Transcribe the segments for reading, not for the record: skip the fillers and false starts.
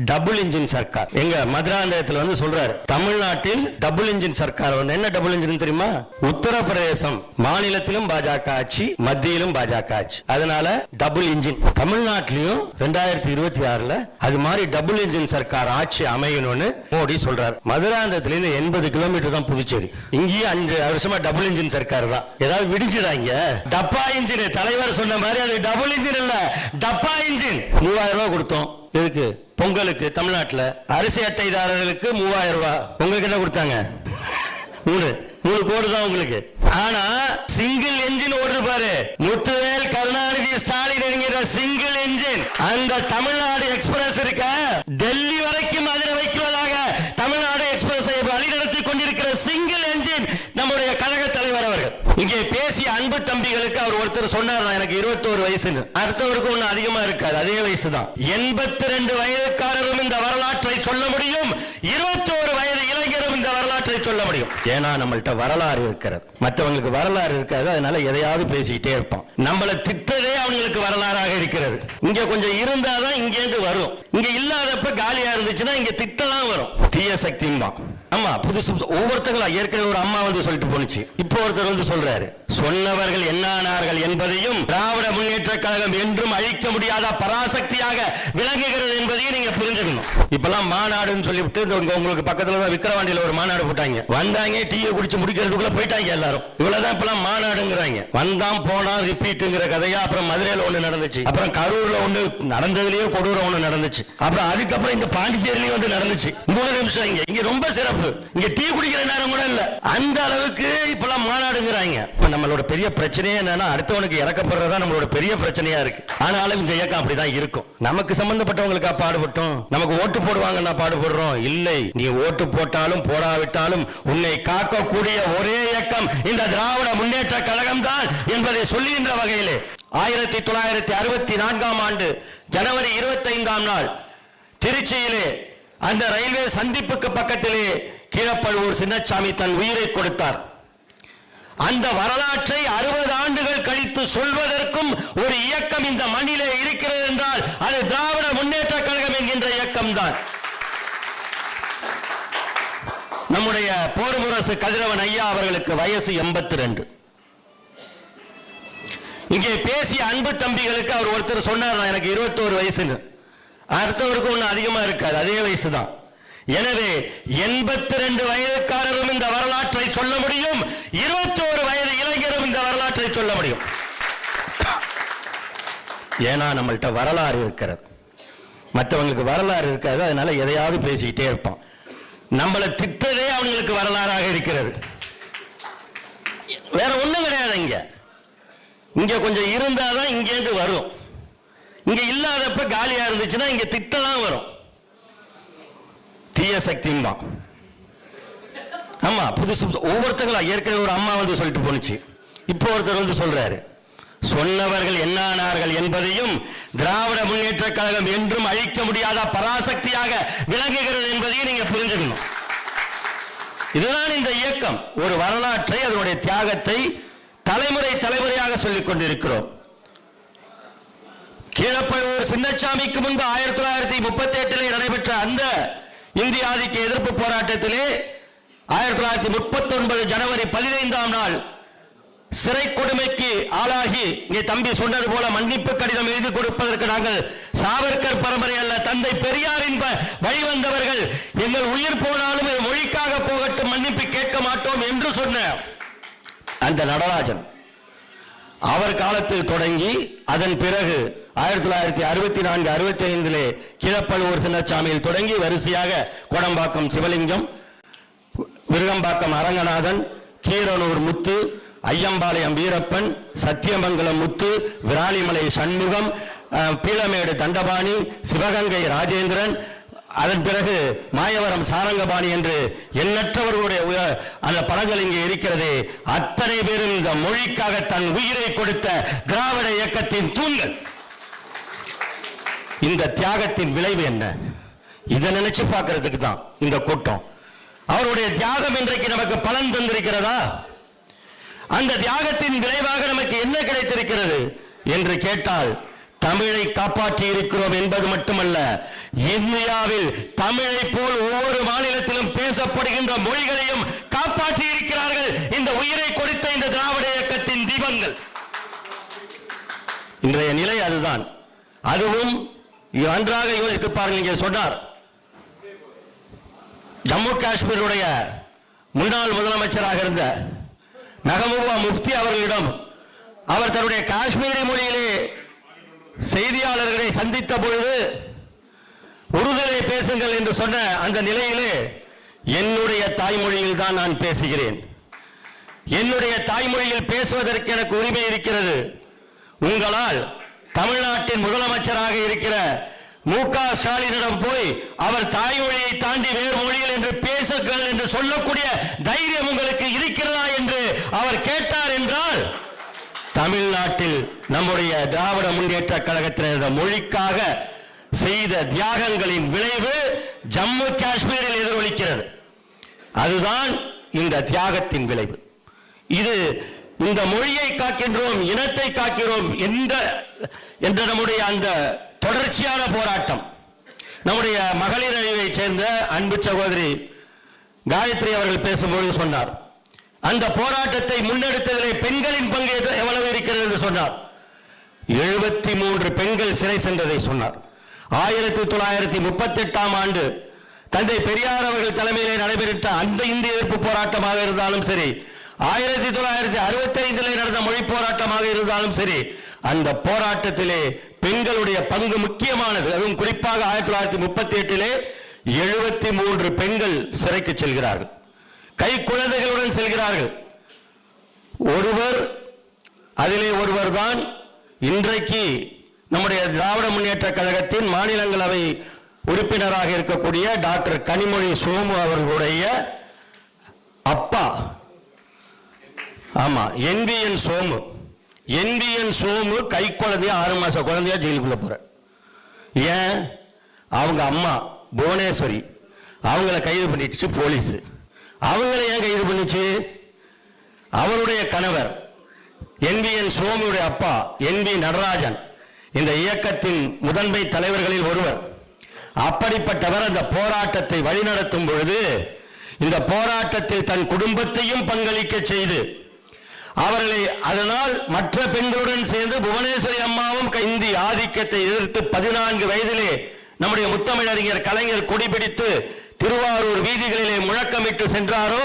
Double engine Sarkar. எங்க மதுராந்தகத்தில் வந்து சொல்றாரு, தமிழ்நாட்டில் டபுள் இன்ஜின் சர்க்கார். என்ன டபுள் இன்ஜின் தெரியுமா? உத்தரப்பிரதேசம் மாநிலத்திலும் பாஜக ஆட்சி, மத்தியிலும் பாஜக ஆட்சி. அதனால டபுள் இன்ஜின். தமிழ்நாட்டிலும் 2026 அது மாதிரி டபுள் இன்ஜின் சர்க்கார் ஆட்சி அமையணும்னு மோடி சொல்றாரு. மதுராந்தகத்திலிருந்து 80 கிலோமீட்டர் தான் புதுச்சேரி. இங்கேயும் 5 வருஷமா டபுள் இன்ஜின் சர்க்கார் தான். ஏதாவது விடிஞ்சுதாங்க? டப்பா இன்ஜின். தலைவர் சொன்ன மாதிரி அது டபுள் இன்ஜின் இல்ல, டப்பா இன்ஜின். 3000 ரூபாய் கொடுத்தோம். எதுக்கு? பொங்கலுக்கு. தமிழ்நாட்டில் அரிசி அட்டைதாரர்களுக்கு 3000 ரூபாய். உங்களுக்கு என்ன கொடுத்தாங்க? 3 கோடி தான் உங்களுக்கு. ஆனா சிங்கிள் என்ஜின் ஓடுது பாரு, முத்துவேல் கருணாநிதி ஸ்டாலின் என்கிற சிங்கிள் என்ஜின். அந்த தமிழ்நாடு எக்ஸ்பிரஸ் இருக்க, டெல்லி வரைக்கும் மதுரை வைக்குவதாக தமிழ்நாடு எக்ஸ்பிரஸை வழிநடத்தி கொண்டிருக்கிற சிங்கிள் என்ஜின் நம்முடைய கழக தலைவர் அவர்கள். இங்கே பேசிய அன்பு தம்பிகளுக்கு அவர் ஒருத்தர் சொன்னார், எனக்கு 21 வயசுன்னு. அடுத்தவருக்கு ஒண்ணு அதிகமா இருக்காது, அதே வயசு தான். 82 வயதுக்காரரும் இந்த வரலாற்றை சொல்ல முடியும், 21 வயது இளைஞரும் இந்த வரலாற்றை சொல்ல முடியும். ஏன்னா நம்மள்ட்ட வரலாறு இருக்கிறது, மற்றவங்களுக்கு வரலாறு இருக்காது. அதனால எதையாவது பேசிக்கிட்டே இருப்பான். நம்மளை திட்டதே அவங்களுக்கு வரலாறாக இருக்கிறது. இங்க கொஞ்சம் இருந்தாதான் இங்கேருந்து வரும். இங்க இல்லாதப்ப காலியா இருந்துச்சுன்னா இங்க திட்டலாம் வரும். தீய சக்திமா. ஆமா, புதுசு ஒவ்வொருத்தங்களா. ஏற்கனவே ஒரு அம்மா வந்து சொல்லிட்டு போனுச்சு, இப்போ ஒருத்தர் வந்து சொல்றாரு, சொன்னவர்கள் என்னானார்கள் என்பதையும் திராவிட முன்னேற்ற கழகம் என்றும் அழிக்க முடியாத பராசக்தியாக விளங்குகிறது என்பதையும் நீங்க புரிஞ்சுக்கணும். இப்பெல்லாம் மாநாடுன்னு சொல்லிவிட்டு உங்களுக்கு பக்கத்துல தான் விக்கிரவாண்டியில ஒரு மாநாடு போட்டாங்க. வந்தாங்க, டீயை குடிச்சு முடிக்கிறதுக்குள்ள போயிட்டாங்க எல்லாரும். இவ்வளவுதான் இப்பெல்லாம் மாநாடுங்கிறாங்க. வந்தான் போனா ரிப்பீட்டுங்கிற கதையா. அப்புறம் மதுரையில ஒண்ணு நடந்துச்சு, அப்புறம் கரூர்ல ஒண்ணு நடந்ததுலயே கொடூரம் ஒண்ணு நடந்துச்சு, அப்புறம் அதுக்கப்புறம் இங்க பாண்டிச்சேரியிலயும் வந்து நடந்துச்சு. 3 நிமிஷம் இங்க ரொம்ப சிறப்பு. இங்க டீ குடிக்கிற நேரம் கூட இல்ல. அந்த அளவுக்கு இப்பெல்லாம் மாநாடுங்கிறாங்க. நம்மளோட பெரிய பிரச்சனையே என்னன்னா, அடுத்தவனுக்கு இறக்கப்படுறதா நம்மளோட பெரிய பிரச்சனையா இருக்கு. ஆனாலும் இந்த இயக்கம் அப்படிதான் இருக்கும். நமக்கு சம்பந்தப்பட்டவங்களுக்கா பாடுபட்டோம்? நமக்கு ஓட்டு போடுவாங்கன்னா பாடுபடுறோம்? இல்லை. நீ ஓட்டு போட்டாலும் போடாவிட்டாலும் உன்னை காக்கக்கூடிய ஒரே இயக்கம் இந்த திராவிட முன்னேற்ற கழகம் தான் என்பதை சொல்லுகின்ற வகையிலே 1964 ஆண்டு ஜனவரி 25 நாள் திருச்சியிலே அந்த ரயில்வே சந்திப்புக்கு பக்கத்திலே கீழப்பழுவூர் சின்னசாமி தன் உயிரை கொடுத்தார். அந்த வரலாற்றை 60 ஆண்டுகள் கழித்து சொல்வதற்கும் ஒரு இயக்கம் இந்த மண்ணிலே இருக்கிறது என்றால் அது திராவிட முன்னேற்ற கழகம் என்கின்ற இயக்கம் தான். நம்முடைய போர்முரசு கதிரவன் ஐயா அவர்களுக்கு வயசு 82. இங்கே பேசிய அன்பு தம்பிகளுக்கு அவர் ஒருத்தர் சொன்னார், எனக்கு 21 வயசுன்னு. அடுத்தவருக்கு ஒண்ணு அதிகமா இருக்காது, அதே வயசு தான். எனவே 82 வயதுக்காரரும் இந்த வரலாற்றை சொல்ல முடியும், 21 வயது இளைஞரும் இந்த வரலாற்றை சொல்ல முடியும். ஏன்னா நம்மள்ட்ட வரலாறு இருக்கிறது, மற்றவங்களுக்கு வரலாறு இருக்காது. அதனால எதையாவது பேசிக்கிட்டே இருப்பான். நம்மளை திட்டதே அவங்களுக்கு வரலாறாக இருக்கிறது. வேற ஒண்ணும் கிடையாது. இங்க கொஞ்சம் இருந்தாதான் இங்கேருந்து வரும். இங்க இல்லாதப்ப காலியா இருந்துச்சுன்னா இங்க திட்டலாம் வரும். தீய சக்திமா. ஆமா, புதுசு ஒவ்வொருத்தங்களா. ஏற்கனவே ஒரு அம்மா வந்து சொல்லிட்டு போனுச்சு, இப்போ ஒருத்தர் வந்து சொல்றாரு, சொன்னவர்கள் என்னானார்கள் என்பதையும் திராவிட முன்னேற்ற கழகம் என்றும் அழிக்க முடியாத பராசக்தியாக விளங்குகிறது என்பதையும் நீங்க புரிஞ்சுக்கணும். இதுதான் இந்த இயக்கம். ஒரு வரலாற்றை, அதனுடைய தியாகத்தை தலைமுறை தலைமுறையாக சொல்லிக் கொண்டிருக்கிறோம். கீழப்பழுவூர் சின்னசாமிக்கு முன்பு 1938 நடைபெற்ற அந்த இந்திய ஆதிக்க எதிர்ப்பு போராட்டத்திலே 1939 ஜனவரி 15 நாள் சிறை கொடுமைக்கு ஆளாகி, இங்கே தம்பி சொன்னது போல மன்னிப்பு கடிதம் எழுதி கொடுப்பதற்கு நாங்கள் சாவர்கர் பரம்பரை அல்ல, தந்தை பெரியாரின் வழிவந்தவர்கள். எங்கள் உயிர் போனாலும் மொழிக்காக போகட்டும், மன்னிப்பு கேட்க மாட்டோம் என்று சொன்ன அந்த நடராஜன் அவர் காலத்தில் தொடங்கி அதன் பிறகு 1964-65 கீழப்பழுவூர் சின்னசாமியில் தொடங்கி வரிசையாக கோடம்பாக்கம் சிவலிங்கம், விருகம்பாக்கம் அரங்கநாதன், கீரனூர் முத்து, ஐயம்பாளையம் வீரப்பன், சத்தியமங்கலம் முத்து, விராலிமலை சண்முகம், பீளமேடு தண்டபாணி, சிவகங்கை ராஜேந்திரன், அதன் பிறகு மாயவரம் சாரங்கபாணி என்று எண்ணற்றவர்களுடைய அந்த படங்கள் இங்கே இருக்கிறது. அத்தனை பேரும் இந்த மொழிக்காக தன் உயிரை கொடுத்த திராவிட இயக்கத்தின் தூண்கள். இந்த தியாகத்தின் விளைவு என்ன? இதை நினைச்சு பார்க்கிறதுக்கு தான் இந்த கூட்டம். அவருடைய தியாகம் இன்றைக்கு நமக்கு பலன் தந்திருக்கிறதா? அந்த தியாகத்தின் விளைவாக நமக்கு என்ன கிடைத்திருக்கிறது என்று கேட்டால், தமிழை காப்பாற்றி இருக்கிறோம் என்பது மட்டுமல்ல, இந்தியாவில் தமிழை போல் ஒவ்வொரு மாநிலத்திலும் பேசப்படுகின்ற மொழிகளையும் காப்பாற்றி இருக்கிறார்கள் இந்த உயிரை கொடுத்த இந்த திராவிட இயக்கத்தின் தீபங்கள். இன்றைய நிலை அதுதான். அதுவும் நன்றாக யோசித்து பாருங்கள். சொன்னார், ஜம்மு காஷ்மீருடைய முன்னாள் முதலமைச்சராக இருந்த மெஹபூபா முஃப்தி அவர்களிடம் அவர் தன்னுடைய காஷ்மீரி மொழியிலே செய்தியாளர்களை சந்தித்த பொழுது உருதுவை பேசுங்கள் என்று சொன்ன அந்த நிலையிலே என்னுடைய தாய்மொழியில் தான் நான் பேசுகிறேன். என்னுடைய தாய்மொழியில் பேசுவதற்கு எனக்கு உரிமை இருக்கிறது. உங்களால் தமிழ்நாட்டின் முதலமைச்சராக இருக்கிற மு.க. ஸ்டாலினிடம் போய் அவர் தாய்மொழியை தாண்டி வேறு மொழியில் என்று பேசுங்கள் என்று சொல்லக்கூடிய தைரியம் உங்களுக்கு இருக்கிறதா என்று அவர் கேட்டார் என்றால், தமிழ்நாட்டில் நம்முடைய திராவிட முன்னேற்ற கழகத்தினர் மொழிக்காக செய்த தியாகங்களின் விளைவு ஜம்மு காஷ்மீரில் எதிரொலிக்கிறது. அதுதான் இந்த தியாகத்தின் விளைவு. இது இந்த மொழியை காக்கின்றோம், இனத்தை காக்கிறோம் என்ற நம்முடைய அந்த தொடர்ச்சியான போராட்டம். நம்முடைய மகளிர் அணியை சேர்ந்த அன்பு சகோதரி காயத்ரி அவர்கள் பேசும்போது சொன்னார், அந்த போராட்டத்தை முன்னெடுத்ததிலே பெண்களின் பங்கு எவ்வளவு இருக்கிறது என்று சொன்னார். 73 பெண்கள் சிறை சென்றதை சொன்னார். 1938ஆம் ஆண்டு தந்தை பெரியார் அவர்கள் தலைமையிலே நடைபெற்ற அந்த இந்திய எதிர்ப்பு போராட்டமாக இருந்தாலும் சரி, 1965 நடந்த மொழி போராட்டமாக இருந்தாலும் சரி, அந்த போராட்டத்திலே பெண்களுடைய பங்கு முக்கியமானது. அதுவும் குறிப்பாக 1938 73 பெண்கள் சிறைக்கு செல்கிறார்கள், கை குழந்தைகளுடன் செல்கிறார்கள். ஒருவர் தான் இன்றைக்கு நம்முடைய திராவிட முன்னேற்ற கழகத்தின் மாநிலங்களவை உறுப்பினராக இருக்கக்கூடிய டாக்டர் கனிமொழி சோமு அவர்களுடைய அப்பா. ஆமா, NVN சோமு கை குழந்தைய 6 மாச குழந்தையா ஜெயிலுக்குள்ள போற. ஏன்? அவங்க அம்மா புவனேஸ்வரி அவங்கள கைது பண்ணிடுச்சு போலீஸ். அவங்களை ஏன் கைது பண்ணிச்சு? அவருடைய கணவர் NVN சோமுடைய அப்பா NV நடராஜன் இந்த இயக்கத்தின் முதன்மை தலைவர்களில் ஒருவர். அப்படிப்பட்டவர் அந்த போராட்டத்தை வழிநடத்தும் பொழுது இந்த போராட்டத்தில் தன் குடும்பத்தையும் பங்களிக்க செய்து அவர்களை, அதனால் மற்ற பெண்களுடன் சேர்ந்து புவனேஸ்வரி அம்மாவும் இந்தி ஆதிக்கத்தை எதிர்த்து 14 வயதிலே நம்முடைய முத்தமிழறிஞர் கலைஞர் கொடிபிடித்து திருவாரூர் வீதிகளிலே முழக்கமிட்டு சென்றாரோ,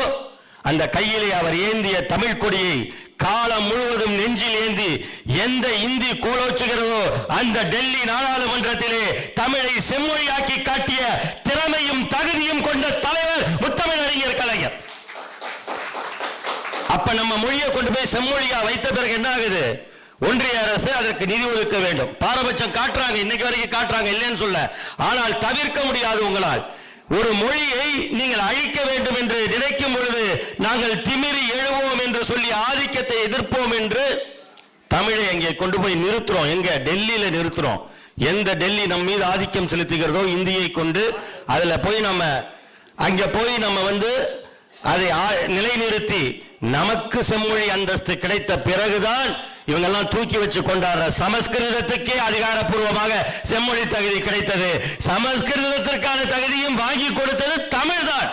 அந்த கையிலே அவர் ஏந்திய தமிழ் கொடியை காலம் முழுவதும் நெஞ்சில் ஏந்தி எந்த இந்தி கோலோச்சுகிறதோ அந்த டெல்லி நாடாளுமன்றத்திலே தமிழை செம்மொழியாக்கி காட்டிய திறமையும் தகுதியும் கொண்ட தலைவர் முத்தமிழறிஞர் கலைஞர். அப்ப நம்ம மொழியை கொண்டு போய் செம்மொழியா வைத்த பிறகு என்ன ஆகுது? ஒன்றிய அரசு அதற்கு நிதி ஒதுக்க வேண்டும். பாரபட்சம் காட்டுறாங்க, இன்னைக்கு வரைக்கும் காட்டுறாங்க, இல்லைன்னு சொல்ல. ஆனால் தவிர்க்க முடியாது. உங்களால் ஒரு மொழியை நீங்கள் அழிக்க வேண்டும் என்று நினைக்கும் பொழுது நாங்கள் திமிரி எழுவோம் என்று சொல்லி ஆதிக்கத்தை எதிர்ப்போம் என்று தமிழை அங்கே கொண்டு போய் நிறுத்துறோம். எங்க? டெல்லியில நிறுத்துறோம். எந்த டெல்லி நம் மீது ஆதிக்கம் செலுத்துகிறதோ இந்தியை கொண்டு, அதுல போய் அங்க போய் நம்ம அதை நிலைநிறுத்தி நமக்கு செம்மொழி அந்தஸ்து கிடைத்த பிறகுதான் இவங்கெல்லாம் தூக்கி வச்சு கொண்டாடுற சமஸ்கிருதத்துக்கே அதிகாரப்பூர்வமாக செம்மொழி தகுதி கிடைத்தது. சமஸ்கிருதத்திற்கான தகுதியும் வாங்கி கொடுத்தது தமிழ்தான்.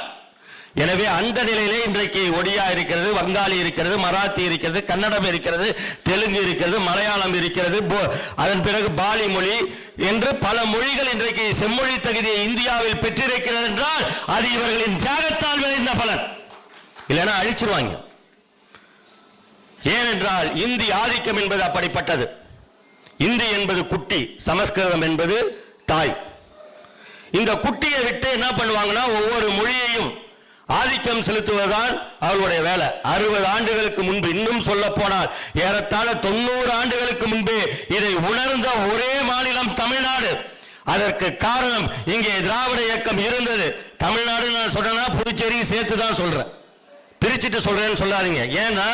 எனவே அந்த நிலையிலே இன்றைக்கு ஒடியா இருக்கிறது, வங்காளி இருக்கிறது, மராத்தி இருக்கிறது, கன்னடம் இருக்கிறது, தெலுங்கு இருக்கிறது, மலையாளம் இருக்கிறது, அதன் பிறகு பாலி மொழி என்று பல மொழிகள் இன்றைக்கு செம்மொழி தகுதியை இந்தியாவில் பெற்றிருக்கிறது என்றால் அது இவர்களின் தியாகத்தால் விளைந்த பலன். இல்லைன்னா அழிச்சிருவாங்க. ஏனென்றால் இந்தி ஆதிக்கம் என்பது அப்படிப்பட்டது. இந்தி என்பது குட்டி, சமஸ்கிருதம் என்பது தாய். இந்த குட்டியை விட்டு என்ன பண்ணுவாங்கன்னா ஒவ்வொரு மொழியையும் ஆதிக்கம் செலுத்துவதுதான் அவர்களுடைய வேலை. 60 ஆண்டுகளுக்கு முன்பு, இன்னும் சொல்ல போனால் ஏறத்தாழ 90 ஆண்டுகளுக்கு முன்பே இதை உணர்ந்த ஒரே மாநிலம் தமிழ்நாடு. அதற்கு காரணம் இங்கே திராவிட இயக்கம் இருந்தது. தமிழ்நாடு நான் சொல்றேன்னா புதுச்சேரி சேர்த்து தான் சொல்றேன், பிரிச்சுட்டு சொல்றேன்னு சொல்லாதீங்க. ஏன்னா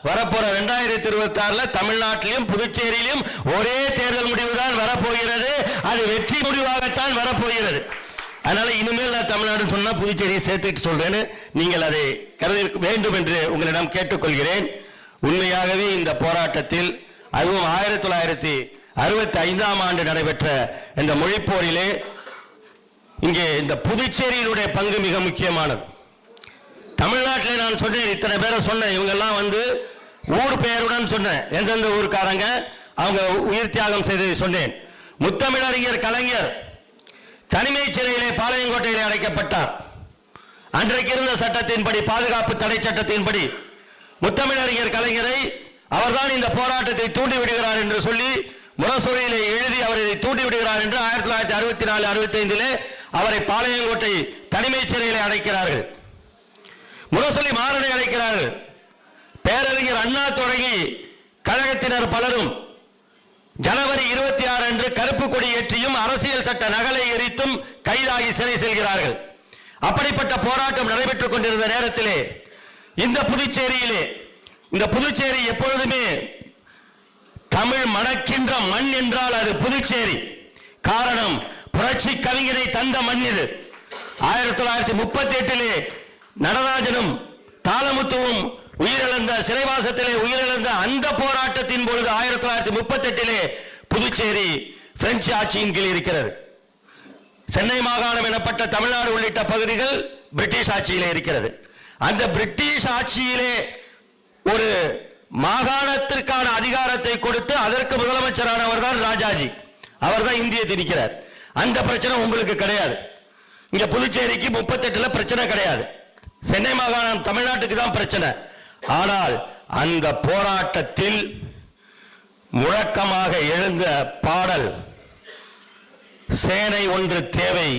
வரப்போற 2026 தமிழ்நாட்டிலும் புதுச்சேரியிலும் ஒரே தேர்தல் முடிவு தான் வரப்போகிறது. அது வெற்றி முடிவாகத்தான் வரப்போகிறது. அதனால இனிமேல் நான் தமிழ்நாடு சொன்னா புதுச்சேரியை சேர்த்துட்டு சொல்றேன்னு நீங்கள் அதை கருதி வேண்டும் என்று உங்களிடம் கேட்டுக்கொள்கிறேன். உண்மையாகவே இந்த போராட்டத்தில், அதுவும் 65ஆம் ஆண்டு நடைபெற்ற இந்த மொழிப்போரிலே இங்கே இந்த புதுச்சேரியினுடைய பங்கு மிக முக்கியமானது. தமிழ்நாட்டிலே நான் சொன்னேன், இத்தனை பேரை சொன்னேன், இவங்கெல்லாம் ஊர் பெயருடன் சொன்னேன், எந்தெந்த ஊருக்காரங்க அவங்க உயிர் தியாகம் செய்ததை சொன்னேன். முத்தமிழறிஞர் கலைஞர் தனிமை சிறையிலே பாளையங்கோட்டையிலே அடைக்கப்பட்டார். அன்றைக்கு இருந்த சட்டத்தின்படி, பாதுகாப்பு தடை சட்டத்தின்படி முத்தமிழறிஞர் கலைஞரை அவர்தான் இந்த போராட்டத்தை தூண்டிவிடுகிறார் என்று சொல்லி முரசொலியிலே எழுதி அவர் இதை தூண்டிவிடுகிறார் என்று 1964-65 அவரை பாளையங்கோட்டை தனிமை சிறையிலே அடைக்கிறார்கள். முரசொலி மாறனை அடைக்கிறார்கள். பேரறிஞர் அண்ணா தொடங்கி கழகத்தினர் பலரும் ஜனவரி 26 அன்று கருப்பு கொடி ஏற்றியும் அரசியல் சட்ட நகலை எரித்தும் கைதாகி சிறை செல்கிறார்கள். அப்படிப்பட்ட போராட்டம் நடைபெற்றுக் கொண்டிருந்த நேரத்திலே இந்த புதுச்சேரியிலே, இந்த புதுச்சேரி எப்பொழுதுமே தமிழ் மணக்கின்ற மண் என்றால் அது புதுச்சேரி. காரணம், புரட்சி கவிஞரை தந்த மண் இது. 1938 நடராஜனும் தாளமுத்துவும் உயிரிழந்த, சிறைவாசத்திலே உயிரிழந்த அந்த போராட்டத்தின் பொழுது 1938 புதுச்சேரி பிரெஞ்சு ஆட்சியின் கீழ் இருக்கிறது. சென்னை மாகாணம் எனப்பட்ட தமிழ்நாடு உள்ளிட்ட பகுதிகள் பிரிட்டிஷ் ஆட்சியிலே இருக்கிறது. அந்த பிரிட்டிஷ் ஆட்சியிலே ஒரு மாகாணத்திற்கான அதிகாரத்தை கொடுத்து அதற்கு முதலமைச்சரானவர் தான் ராஜாஜி. அவர் தான் இந்தியை திணிக்கிறார். அந்த பிரச்சனை உங்களுக்கு கிடையாது. இங்க புதுச்சேரிக்கு 38 பிரச்சனை கிடையாது. சென்னை மாகாணம் தமிழ்நாட்டுக்கு தான் பிரச்சனை. ஆனால் அந்த போராட்டத்தில் முழக்கமாக எழுந்த பாடல் சேனை ஒன்று தேவை,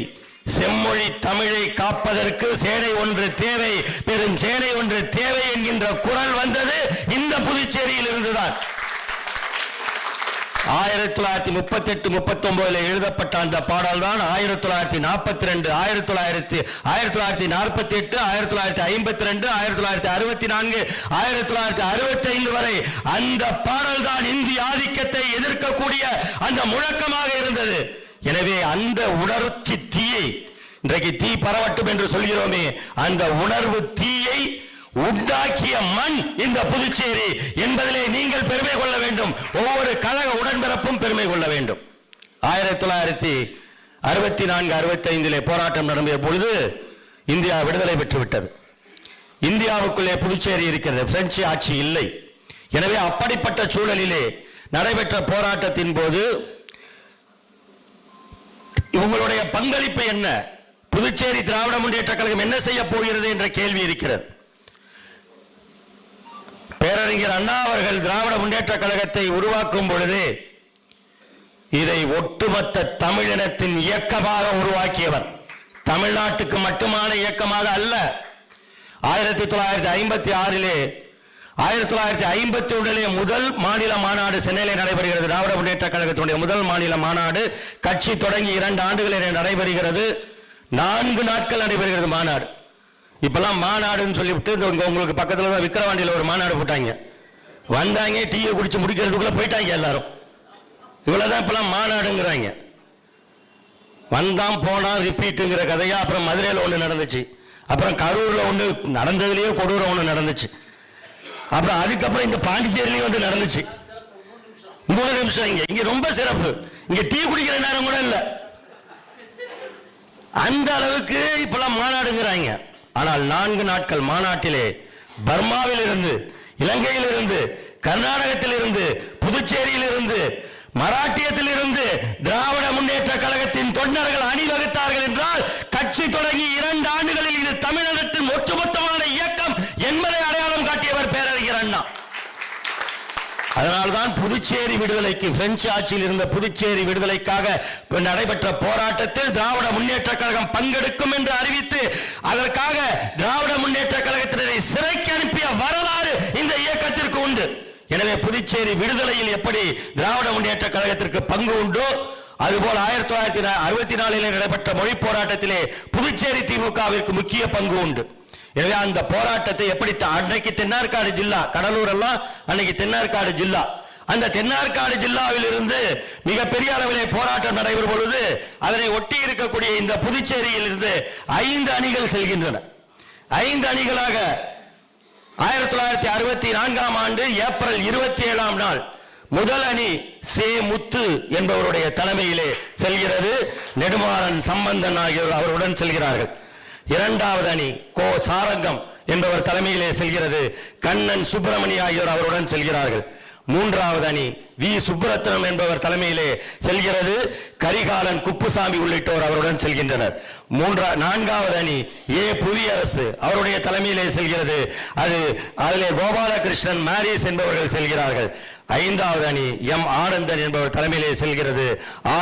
செம்மொழி தமிழை காப்பதற்கு சேனை ஒன்று தேவை, பெருஞ்சேனை ஒன்று தேவை என்கின்ற குரல் வந்தது இந்த புதுச்சேரியில் இருந்துதான். 1938-39 எழுதப்பட்ட அந்த பாடல் தான் 1942, 1948, 1952, 1954, 1965 வரை அந்த பாடல் தான் இந்திய ஆதிக்கத்தை எதிர்க்கக்கூடிய அந்த முழக்கமாக இருந்தது. எனவே அந்த உணர்ச்சி தீயை, இன்றைக்கு தீ பரவட்டும் என்று சொல்கிறோமே, அந்த உணர்வு தீயை உண்டாக்கிய மண் இந்த புதுச்சேரி என்பதிலே நீங்கள் பெருமை கொள்ள வேண்டும். ஒவ்வொரு கழக உடன்பிறப்பும் பெருமை கொள்ள வேண்டும். 1964-65 போராட்டம் நடந்த பொழுது இந்தியா விடுதலை பெற்றுவிட்டது. இந்தியாவுக்குள்ளே புதுச்சேரி இருக்கிறது, பிரெஞ்சு ஆட்சி இல்லை. எனவே அப்படிப்பட்ட சூழலிலே நடைபெற்ற போராட்டத்தின் போது உங்களுடைய பங்களிப்பு என்ன, புதுச்சேரி திராவிட முன்னேற்ற கழகம் என்ன செய்ய போகிறது என்ற கேள்வி இருக்கிறது. பேரறிஞர் அண்ணா அவர்கள் திராவிட முன்னேற்ற கழகத்தை உருவாக்கும் பொழுது இதை ஒட்டுமொத்த தமிழினத்தின் இயக்கமாக உருவாக்கியவர். தமிழ்நாட்டுக்கு மட்டுமான இயக்கமாக அல்ல. 1956 1951 முதல் மாநில மாநாடு சென்னையிலே நடைபெறுகிறது. திராவிட முன்னேற்ற கழகத்தினுடைய முதல் மாநில மாநாடு கட்சி தொடங்கி 2 ஆண்டுகளில் நடைபெறுகிறது. 4 நாட்கள் நடைபெறுகிறது மாநாடு. இப்பெல்லாம் மாநாடுன்னு சொல்லிவிட்டு உங்களுக்கு பக்கத்துல தான் விக்கிரவாண்டியில் ஒரு மாநாடு போட்டாங்க. வந்தாங்க, டீயை குடிச்சு முடிக்கிறதுக்குள்ள போயிட்டாங்க எல்லாரும். இவ்வளவுதான் இப்பெல்லாம் மாநாடுங்கிறாங்க. வந்தான் போனா ரிப்பீட்டுங்கிற கதையா. அப்புறம் மதுரையில் ஒண்ணு நடந்துச்சு, அப்புறம் கரூர்ல ஒண்ணு நடந்ததுலயே கொடூரம் ஒண்ணு நடந்துச்சு, அப்புறம் அதுக்கப்புறம் இங்க பாண்டிச்சேரியிலேயே வந்து நடந்துச்சு. 3 நிமிஷம். இங்க ரொம்ப சிறப்பு. இங்க டீ குடிக்கிற நேரம் கூட இல்ல, அந்த அளவுக்கு இப்பெல்லாம் மாநாடுங்கிறாங்க. ஆனால் 4 நாட்கள் மாநாட்டிலே பர்மாவில் இருந்து, இலங்கையில் இருந்து, கர்நாடகத்தில் இருந்து, புதுச்சேரியில் இருந்து, மராட்டியத்தில் இருந்து திராவிட முன்னேற்ற கழகத்தின் தொண்டர்கள் அணிவகுத்தார்கள் என்றால் கட்சி தொடங்கி 2 ஆண்டுகளில் இது தமிழகத்தின் ஒட்டுமொத்தமான இயக்கம் என்பதை அடையாளம் காட்டியவர் பேரறிஞர் அண்ணா. அதனால்தான் புதுச்சேரி விடுதலைக்கு, பிரெஞ்சு ஆட்சியில் இருந்த புதுச்சேரி விடுதலைக்காக நடைபெற்ற போராட்டத்தில் திராவிட முன்னேற்ற கழகம் பங்கெடுக்கும் என்று அறிவித்து அதற்காக திராவிட முன்னேற்ற கழகத்தினரை சிறைக்கு அனுப்பிய வரலாறு இந்த இயக்கத்திற்கு உண்டு. எனவே புதுச்சேரி விடுதலையில் எப்படி திராவிட முன்னேற்ற கழகத்திற்கு பங்கு உண்டோ அதுபோல் 1964 நடைபெற்ற மொழி போராட்டத்திலே புதுச்சேரி திமுகவிற்கு முக்கிய பங்கு உண்டு. எனவே அந்த போராட்டத்தை எப்படி, அன்னைக்கு தென்னார்காடு ஜில்லா, கடலூர் எல்லாம் அன்னைக்கு தென்னார்காடு ஜில்லா, அந்த தென்னார்காடு ஜில்லாவில் இருந்து மிகப்பெரிய அளவிலே போராட்டம் நடைபெறும் பொழுது அதனை ஒட்டி இருக்கக்கூடிய இந்த புதுச்சேரியில் இருந்து 5 அணிகள் செல்கின்றன. 5 அணிகளாக 1964 ஆண்டு ஏப்ரல் 27 நாள் முதல் அணி சே முத்து என்பவருடைய தலைமையிலே செல்கிறது. நெடுமாறன் சம்பந்தன் ஆகியோர் அவருடன் செல்கிறார்கள். இரண்டாவது அணி கோ சாரங்கம் என்பவர் தலைமையிலே செல்கிறது. கண்ணன் சுப்பிரமணி ஆகியோர் அவருடன் செல்கிறார்கள். மூன்றாவது அணி வி சுப்புரத்னம் என்பவர் தலைமையிலே செல்கிறது. கரிகாலன் குப்புசாமி உள்ளிட்டோர் அவருடன் செல்கின்றனர். நான்காவது அணி ஏ புவியரசு அவருடைய தலைமையிலே செல்கிறது. அதிலே கோபாலகிருஷ்ணன் மாரிஸ் என்பவர்கள் செல்கிறார்கள். ஐந்தாவது அணி எம் ஆனந்தன் என்பவர் தலைமையிலே செல்கிறது.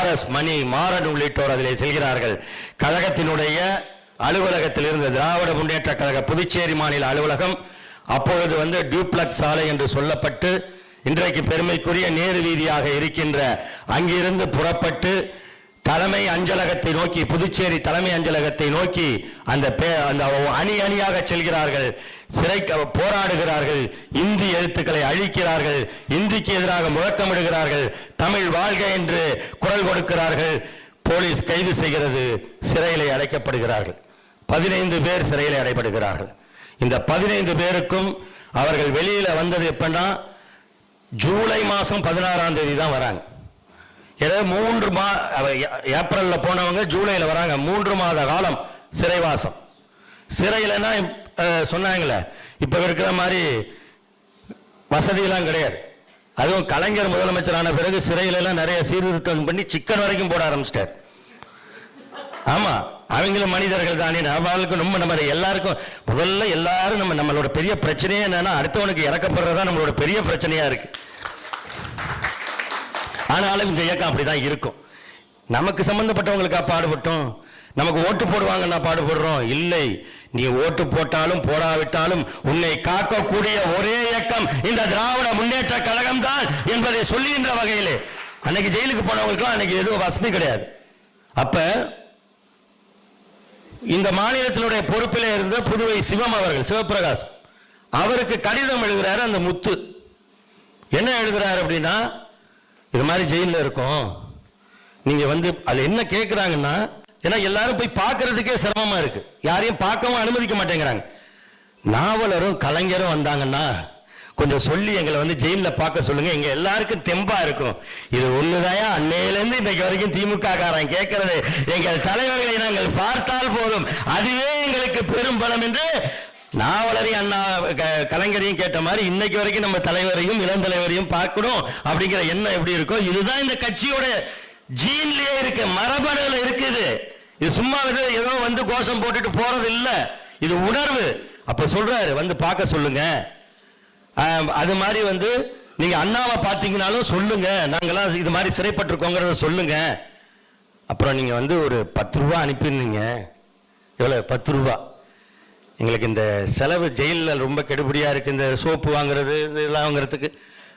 RS மணி மாறன் உள்ளிட்டோர் அதிலே செல்கிறார்கள். கழகத்தினுடைய அலுவலகத்தில் இருந்த திராவிட முன்னேற்ற கழக புதுச்சேரி மாநில அலுவலகம் அப்பொழுது டியூப்ளக்ஸ் சாலை என்று சொல்லப்பட்டு இன்றைக்கு பெருமைக்குரிய நேரு வீதியாக இருக்கின்ற அங்கிருந்து புறப்பட்டு தலைமை அஞ்சலகத்தை நோக்கி, புதுச்சேரி தலைமை அஞ்சலகத்தை நோக்கி அந்த அணி அணியாக செல்கிறார்கள். போராடுகிறார்கள். இந்தி எழுத்துக்களை அழிக்கிறார்கள். இந்திக்கு எதிராக முழக்கமிடுகிறார்கள். தமிழ் வாழ்க என்று குரல் கொடுக்கிறார்கள். போலீஸ் கைது செய்கிறது. சிறையிலே அடைக்கப்படுகிறார்கள். 15 பேர் சிறையிலே அடைபடுகிறார்கள். இந்த 15 பேருக்கும் அவர்கள் வெளியில வந்தது எப்படின்னா ஜூலை மாதம் 16ஆம் தேதி தான் வராங்க. ஏப்ரல்ல போனவங்க ஜூலைல வராங்க. 3 மாத காலம் சிறைவாசம். சிறையிலன்னா சொன்னாங்களே இப்ப இருக்கிற மாதிரி வசதியெல்லாம் கிடையாது. அதுவும் கலைஞர் முதலமைச்சரான பிறகு சிறையில எல்லாம் நிறைய சீர்திருத்தம் பண்ணி சிக்கன் வரைக்கும் போட ஆரம்பிச்சிட்டார். ஆமா, அவங்களும் மனிதர்கள் தானே. அவங்களுக்கு நம்ம எல்லாருக்கும் முதல்ல எல்லாரும் நம்மளோட பெரிய பிரச்சனையே என்னன்னா அடுத்தவனுக்கு இறக்கப்படுறதா நம்மளோட பெரிய பிரச்சனையா இருக்கு. ஆனாலும் இந்த இயக்கம் அப்படிதான் இருக்கும். நமக்கு சம்பந்தப்பட்டவங்களுக்கா பாடுபட்டோம்? நமக்கு ஓட்டு போடுவாங்கன்னா பாடுபடுறோம்? இல்லை. நீ ஓட்டு போட்டாலும் போடாவிட்டாலும் உன்னை காக்கக்கூடிய ஒரே இயக்கம் இந்த திராவிட முன்னேற்ற கழகம் தான் என்பதை சொல்லுகின்ற வகையிலே அன்னைக்கு ஜெயிலுக்கு போனவங்களுக்கும் அன்னைக்கு எதுவும் வசதி கிடையாது. அப்ப இந்த மாநிலத்தினுடைய பொறுப்பிலே இருந்த புதுவை சிவம் அவர்கள், சிவபிரகாஷ் அவருக்கு கடிதம் எழுதுறாரு. அந்த முத்து என்ன எழுதுறாரு அப்படின்னா, இது மாதிரி ஜெயிலில் இருக்கும், நீங்க அது என்ன கேட்கிறாங்கன்னா, ஏன்னா எல்லாரும் போய் பார்க்கறதுக்கே சிரமமா இருக்கு, யாரையும் பார்க்கவும் அனுமதிக்க மாட்டேங்கிறாங்க. நாவலரும் கலைஞரும் வந்தாங்கன்னா கொஞ்சம் சொல்லி எங்களை ஜெயிலில் பார்க்க சொல்லுங்க, எங்க எல்லாருக்கும் தெம்பா இருக்கும். இது ஒண்ணுதாயா அன்னையிலிருந்து இன்னைக்கு வரைக்கும் திமுக காரன் கேட்கறது, எங்கள் தலைவர்களை நாங்கள் பார்த்தால் போதும், அதுவே எங்களுக்கு பெரும் பலம் என்று நாவலரையும் அண்ணா கலைஞரையும் கேட்ட மாதிரி இன்னைக்கு வரைக்கும் நம்ம தலைவரையும் இளம் தலைவரையும் பார்க்கணும் அப்படிங்கிற எண்ணம் எப்படி இருக்கும். இதுதான் இந்த கட்சியோட ஜீன்லயே இருக்கு, மரபணுல இருக்குது. இது சும்மா ஏதோ கோஷம் போட்டுட்டு போறது இல்ல, இது உணர்வு. அப்ப சொல்றாரு பார்க்க சொல்லுங்க. அது மாதிரி நீங்க அண்ணாவை பார்த்தீங்கன்னாலும் சொல்லுங்க, நாங்களாம் இது மாதிரி சிறைப்பட்டிருக்கோங்கிறத சொல்லுங்க. அப்புறம் நீங்க ஒரு 10 ரூபா அனுப்பிடுங்க. எவ்வளவு? 10 ரூபா. எங்களுக்கு இந்த செலவு ஜெயிலில் ரொம்ப கெடுபடியா இருக்கு, இந்த சோப்பு வாங்குறது இதெல்லாம் வாங்குறதுக்கு.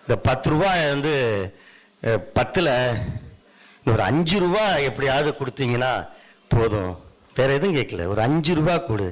இந்த 10 ரூபா 10ல் ஒரு 5 ரூபா எப்படியாவது கொடுத்தீங்கன்னா போதும், வேற எதுவும் கேட்கல, ஒரு 5 ரூபா கொடு.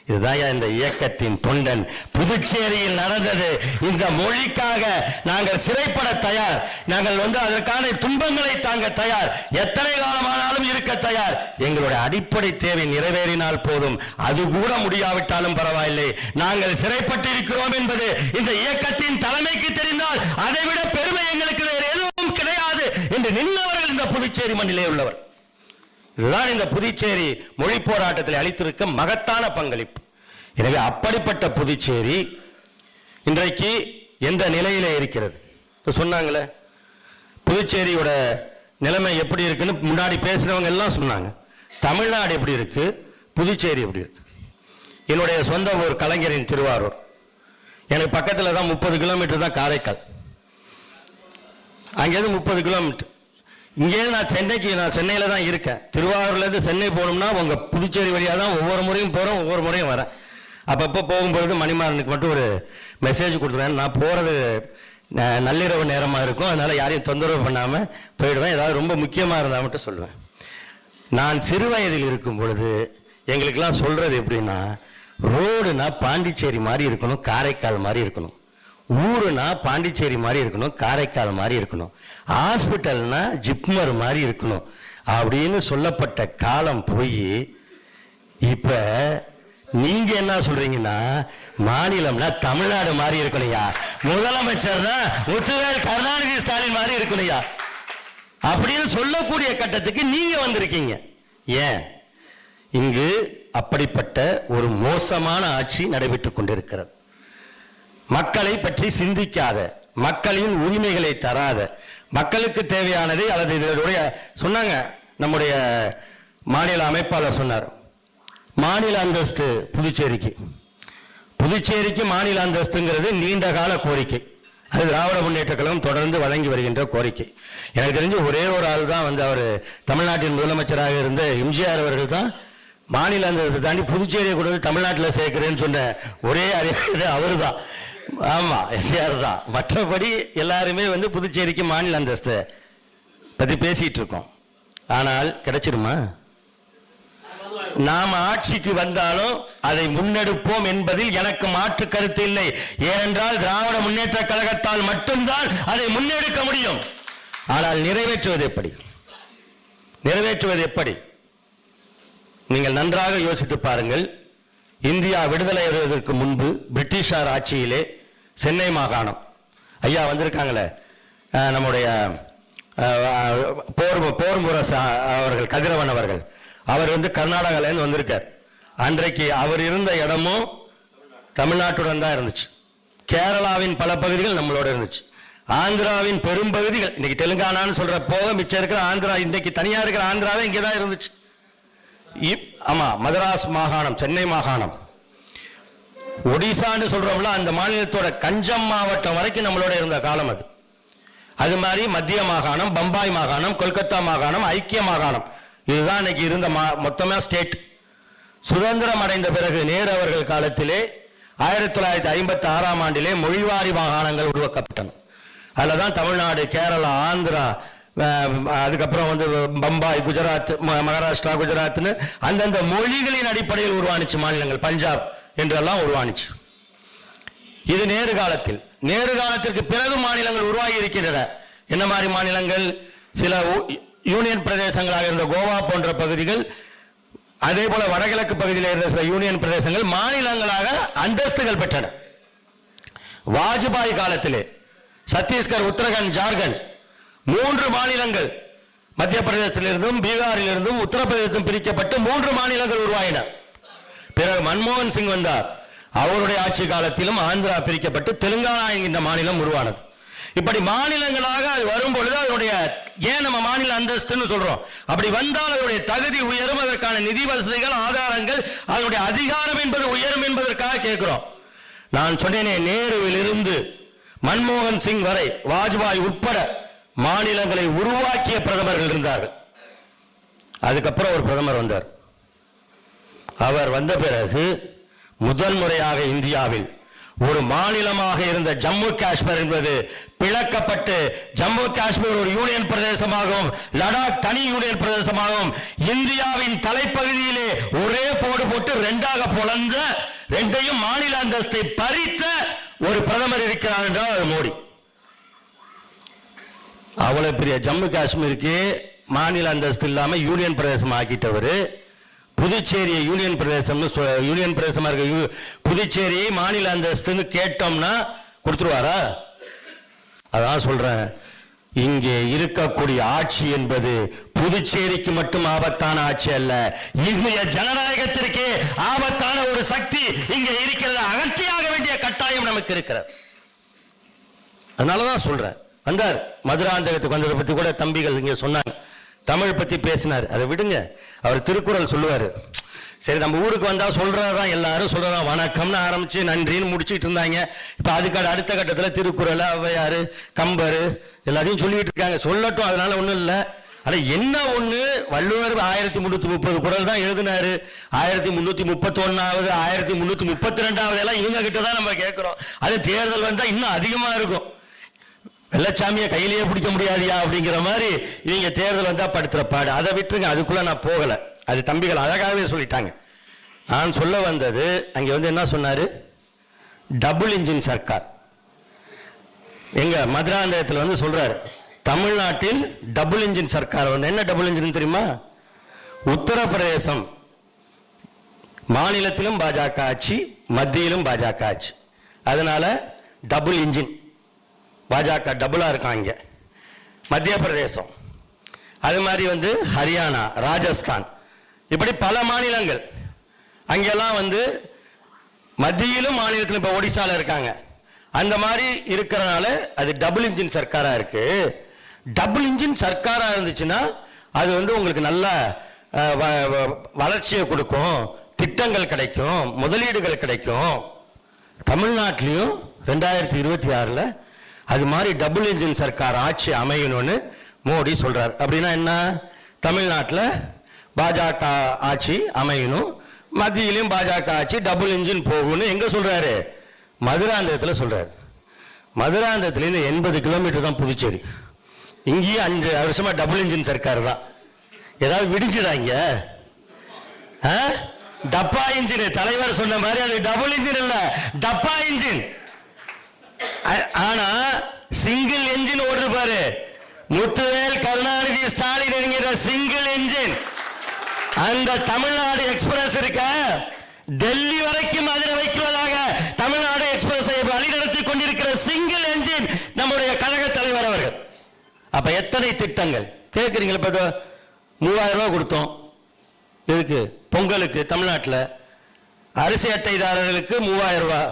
இதுதான் இந்த இயக்கத்தின் தொண்டன். புதுச்சேரியில் நடந்தது. இந்த மொழிக்காக நாங்கள் சிறைப்பட தயார், நாங்கள் அதற்கான துன்பங்களை தாங்க தயார், எத்தனை காலமானாலும் இருக்க தயார். எங்களுடைய அடிப்படை தேவை நிறைவேறினால் போதும், அது கூட முடியாவிட்டாலும் பரவாயில்லை. நாங்கள் சிறைப்பட்டு இருக்கிறோம் என்பது இந்த இயக்கத்தின் தலைமைக்கு தெரிந்தால் அதைவிட பெருமை எங்களுக்கு வேறு எதுவும் கிடையாது என்று நின்றவர்கள் இந்த புதுச்சேரி மண்ணிலே உள்ளவர். இதுதான் இந்த புதுச்சேரி மொழி போராட்டத்தில் அளித்திருக்க மகத்தான பங்களிப்பு. எனவே அப்படிப்பட்ட புதுச்சேரி இன்றைக்கு எந்த நிலையிலே இருக்கிறது? சொன்னாங்களே புதுச்சேரியோட நிலைமை எப்படி இருக்குன்னு முன்னாடி பேசினவங்க எல்லாம் சொன்னாங்க. தமிழ்நாடு எப்படி இருக்கு, புதுச்சேரி எப்படி இருக்கு? என்னுடைய சொந்த ஊர் கலைஞரின் திருவாரூர். எனக்கு பக்கத்தில் தான் 30 கிலோமீட்டர் தான் காரைக்கால். அங்கேருந்து 30 கிலோமீட்டர். இங்கே நான் சென்னையில் தான் இருக்கேன். திருவாரூர்லேருந்து சென்னை போகணும்னா உங்கள் புதுச்சேரி வழியாக தான் ஒவ்வொரு முறையும் போகிறோம், ஒவ்வொரு முறையும் வரேன். அப்பப்போ போகும்பொழுது மணிமாறனுக்கு மட்டும் ஒரு மெசேஜ் கொடுத்துருவேன். நான் போகிறது நள்ளிரவு நேரமாக இருக்கும், அதனால் யாரையும் தொந்தரவு பண்ணாமல் போயிடுவேன். ஏதாவது ரொம்ப முக்கியமாக இருந்தால் மட்டும் சொல்லுவேன். நான் சிறு வயதில் இருக்கும் பொழுது எங்களுக்கெல்லாம் சொல்கிறது எப்படின்னா, ரோடுனா பாண்டிச்சேரி மாதிரி இருக்கணும், காரைக்கால் மாதிரி இருக்கணும். ஊருனா பாண்டிச்சேரி மாதிரி இருக்கணும், காரைக்கால் மாதிரி இருக்கணும். ஹாஸ்பிட்டல்னா ஜிப்மர் மாதிரி இருக்கணும் அப்படின்னு சொல்லப்பட்ட காலம் போய் இப்ப நீங்க என்ன சொல்றீங்கன்னா மாநிலம்னா தமிழ்நாடு மாதிரி இருக்கணையா, முதலமைச்சர் தான் முத்துவேல் கருணாநிதி ஸ்டாலின் மாதிரி இருக்கணையா அப்படின்னு சொல்லக்கூடிய கட்டத்துக்கு நீங்க வந்திருக்கீங்க. ஏன் இங்கு அப்படிப்பட்ட ஒரு மோசமான ஆட்சி நடைபெற்றுக் கொண்டிருக்கிறது. மக்களை பற்றி சிந்திக்காத, மக்களின் உரிமைகளை தராத, மக்களுக்கு தேவையானதை அல்லது இதனுடைய சொன்னாங்க. நம்முடைய மாநில அமைப்பாளர் சொன்னார், மாநில அந்தஸ்து புதுச்சேரிக்கு மாநில அந்தஸ்துங்கிறது நீண்ட கால கோரிக்கை. அது திராவிட முன்னேற்ற கழகம் தொடர்ந்து வழங்கி வருகின்ற கோரிக்கை. எனக்கு தெரிஞ்சு ஒரே ஒரு ஆள் தான் வந்து அவர் தமிழ்நாட்டின் முதலமைச்சராக இருந்த எம்ஜிஆர் அவர்கள் தான் மாநில அந்தஸ்தை தாண்டி புதுச்சேரியை கொண்டு வந்து தமிழ்நாட்டில் சேர்க்கிறேன்னு சொன்ன ஒரே அறிவியல் அவர் தான். ஆமா, எம்ஜிஆர் தான். மற்றபடி எல்லாருமே வந்து புதுச்சேரிக்கு மாநில அந்தஸ்தை பத்தி பேசிட்டு இருக்கோம். ஆனால் கிடைச்சிருமா? நாம் ஆட்சிக்கு வந்தாலும் அதை முன்னெடுப்போம் என்பதில் எனக்கு மாற்று கருத்து இல்லை. ஏனென்றால் திராவிட முன்னேற்ற கழகத்தால் மட்டும்தான் அதை முன்னெடுக்க முடியும். ஆனால் நிறைவேற்றுவது எப்படி? நீங்கள் நன்றாக யோசித்து பாருங்கள். இந்தியா விடுதலை அடைவதற்கு முன்பு பிரிட்டிஷார் ஆட்சியிலே சென்னை மாகாணம், ஐயா வந்திருக்காங்களே நம்முடைய போர்முரசு அவர்கள், கதிரவன் அவர்கள், அவர் வந்து கர்நாடகாவிலேருந்து வந்திருக்கார். அன்றைக்கு அவர் இருந்த இடமும் தமிழ்நாட்டுடன் தான் இருந்துச்சு. கேரளாவின் பல பகுதிகள் நம்மளோட இருந்துச்சு. ஆந்திராவின் பெரும்பகுதிகள், இன்னைக்கு தெலுங்கானான்னு சொல்ற போக மிச்சம் இருக்கிற ஆந்திரா, இன்னைக்கு தனியா இருக்கிற ஆந்திராவே இங்கே தான் இருந்துச்சு. ஆமா, மதராஸ் மாகாணம், சென்னை மாகாணம், ஒடிசான்னு சொல்றோம்ல, அந்த மாநிலத்தோட கஞ்சம் மாவட்டம் வரைக்கும் நம்மளோட இருந்த காலம் அது. அது மாதிரி மத்திய மாகாணம், பம்பாய் மாகாணம், கொல்கத்தா மாகாணம், ஐக்கிய மாகாணம், இதுதான் இன்னைக்கு இருந்த மொத்தமா ஸ்டேட். சுதந்திரம் அடைந்த பிறகு நேரு அவர்கள் காலத்திலே 1956ஆம் ஆண்டிலே மொழிவாரி மாகாணங்கள் உருவாக்கப்பட்டன. அதில் தான் தமிழ்நாடு, கேரளா, ஆந்திரா, அதுக்கப்புறம் வந்து பம்பாய், குஜராத், மகாராஷ்டிரா, குஜராத்னு அந்தந்த மொழிகளின் அடிப்படையில் உருவானிச்சு மாநிலங்கள், பஞ்சாப் என்றெல்லாம் உருவானிச்சு. இது நேரு காலத்தில். நேரு காலத்திற்கு பிறகு மாநிலங்கள் உருவாகி இருக்கின்றன. என்ன மாதிரி மாநிலங்கள்? சில யூனியன் பிரதேசங்களாக இருந்த கோவா போன்ற பகுதிகள், அதே போல வடகிழக்கு பகுதியில் இருந்த சில யூனியன் பிரதேசங்கள் மாநிலங்களாக அந்தஸ்துகள் பெற்றன. வாஜ்பாய் காலத்திலே சத்தீஸ்கர், உத்தரகாண்ட், ஜார்க்கண்ட் 3 மாநிலங்கள், மத்திய பிரதேசத்திலிருந்தும் பீகாரிலிருந்தும் உத்தரப்பிரதேசம் பிரிக்கப்பட்டு 3 மாநிலங்கள் உருவாயின. பிறகு மன்மோகன் சிங் வந்தார். அவருடைய ஆட்சி காலத்திலும் ஆந்திரா பிரிக்கப்பட்டு தெலுங்கானா என்கின்ற மாநிலம் உருவானது. இப்படி மாநிலங்களாக அது வரும் பொழுது அதனுடைய, ஏன் நம்ம மாநில அந்தஸ்துன்னு சொல்றோம், அப்படி வந்தால் அதனுடைய தகுதி உயரும், அதற்கான நிதி வசதிகள், ஆதாரங்கள், அதனுடைய அதிகாரம் என்பது உயரும் என்பதற்காக கேட்கிறோம். நான் சொன்னேனே, நேருவில் இருந்து மன்மோகன் சிங் வரை, வாஜ்பாய் உட்பட மாநிலங்களை உருவாக்கிய பிரதமர்கள் இருந்தார்கள். அதுக்கப்புறம் ஒரு பிரதமர் வந்தார். அவர் வந்த பிறகு முதல் முறையாக இந்தியாவில் ஒரு மாநிலமாக இருந்த ஜம்மு காஷ்மீர் என்பது பிளக்கப்பட்டு, ஜம்மு காஷ்மீர் ஒரு யூனியன் பிரதேசமாகவும் லடாக் தனி யூனியன் பிரதேசமாகவும் இந்தியாவின் தலைப்பகுதியிலே ஒரே போடு போட்டு 2ஆக பொளந்த, 2ஐயும் மாநில அந்தஸ்தை பறித்த ஒரு பிரதமர் இருக்கிறார் என்றால் அது மோடி. அவ்வளவு பெரிய ஜம்மு காஷ்மீருக்கு மாநில அந்தஸ்து இல்லாம யூனியன் பிரதேசம் ஆக்கிட்டவர். புதுச்சேரியை யூனியன் பிரதேசமா இருக்க புதுச்சேரியை மாநில அந்தஸ்துன்னு கேட்டோம்னா கொடுத்துருவாரா? அதான் சொல்றேன், இங்கே இருக்கக்கூடிய ஆட்சி என்பது புதுச்சேரிக்கு மட்டும் ஆபத்தான ஆட்சி அல்ல, இந்திய ஜனநாயகத்திற்கே ஆபத்தான ஒரு சக்தி இங்கே இருக்கிறது. அகற்றியாக வேண்டிய கட்டாயம் நமக்கு இருக்கிறது. அதனாலதான் சொல்றேன். வந்தார், மதுராந்தகத்துக்கு வந்ததை பத்தி கூட தம்பிகள் இங்க சொன்னாங்க, தமிழ் பத்தி பேசினார். அதை விடுங்க, அவர் திருக்குறள் சொல்லுவாரு. சரி, நம்ம ஊருக்கு வந்தா சொல்றதான், எல்லாரும் சொல்றதான் வணக்கம்னு ஆரம்பிச்சு நன்றின்னு முடிச்சுட்டு இருந்தாங்க. இப்ப அதுக்கான அடுத்த கட்டத்தில் திருக்குறள், ஔவையாரு, கம்பர் எல்லாத்தையும் சொல்லிட்டு இருக்காங்க. சொல்லட்டும், அதனால ஒண்ணும் இல்லை. ஆனா என்ன ஒண்ணு, வள்ளுவர் 1330 குறள் தான் எழுதினாரு. 1331வது 1332வது எல்லாம் இவங்க கிட்டதான் நம்ம கேட்கிறோம். அது தேர்தல் வந்தா இன்னும் அதிகமா இருக்கும். வெள்ளச்சாமியை கையிலேயே பிடிக்க முடியாதியா அப்படிங்கிற மாதிரி இவங்க தேர்தல் வந்தா படுத்துற பாடு. அதை விட்டுருங்க, அதுக்குள்ள நான் போகல. அது தம்பிகள் அழகாகவே சொல்லிட்டாங்க. நான் சொல்ல வந்தது, அங்க வந்து என்ன சொன்னாரு, டபுள் இன்ஜின் சர்க்கார். எங்க மதுராந்தகத்தில் வந்து சொல்றாரு, தமிழ்நாட்டில் டபுள் இன்ஜின் சர்க்கார். என்ன டபுள் இன்ஜின் தெரியுமா? உத்தரப்பிரதேசம் மாநிலத்திலும் பாஜக ஆட்சி, மத்தியிலும் பாஜக ஆட்சி. அதனால டபுள் இன்ஜின், பாஜக டபுளா இருக்காங்க. மத்திய பிரதேசம், அது மாதிரி வந்து ஹரியானா, ராஜஸ்தான், இப்படி பல மாநிலங்கள் அங்கெல்லாம் வந்து மத்தியிலும் மாநிலத்திலும் இப்போ ஒடிசால இருக்காங்க. அந்த மாதிரி இருக்கிறனால அது டபுள் இன்ஜின் சர்க்காரா இருக்கு. டபுள் இன்ஜின் சர்க்காரா இருந்துச்சுன்னா அது வந்து உங்களுக்கு நல்ல வளர்ச்சியை கொடுக்கும், திட்டங்கள் கிடைக்கும், முதலீடுகள் கிடைக்கும். தமிழ்நாட்டிலையும் 2026 அது மாதிரி டபுள் இன்ஜின் சர்க்கார் ஆட்சி அமையணும்னு மோடி சொல்றார். அப்படின்னா என்ன? தமிழ்நாட்டில் பாஜக ஆட்சி அமையணும், மத்தியிலும் பாஜக ஆட்சி, டபுள் இன்ஜின் போகும்னு எங்க சொல்றாரு? மதுராந்தகத்தில் சொல்றாரு. மதுராந்தகத்திலேருந்து 80 கிலோமீட்டர் தான் புதுச்சேரி. இங்கேயும் 5 வருஷமா டபுள் இன்ஜின் சர்க்கார் தான். ஏதாவது விடிஞ்சுடாங்க? டப்பா இன்ஜின், தலைவர் சொன்ன மாதிரி அது டபுள் இன்ஜின் இல்ல, டப்பா இன்ஜின். ஆனா சிங்கிள் என்ஜின் ஓடுது பாரு, முத்துவேல் கருணாநிதி ஸ்டாலின் என்கிற சிங்கிள் என்ஜின். அந்த தமிழ்நாடு எக்ஸ்பிரஸ் இருக்க, டெல்லி வரைக்கும் மதுரை வைக்குவதாக தமிழ்நாடு எக்ஸ்பிரஸை வழிநடத்தி கொண்டிருக்கிற சிங்கிள் என்ஜின் நம்முடைய கழக தலைவர் அவர்கள். அப்ப எத்தனை திட்டங்கள் கேட்கிறீங்களா? இப்ப 3000 ரூபாய் கொடுத்தோம். எதுக்கு? பொங்கலுக்கு. தமிழ்நாட்டில் அரிசி அட்டைதாரர்களுக்கு 3000 ரூபாய்.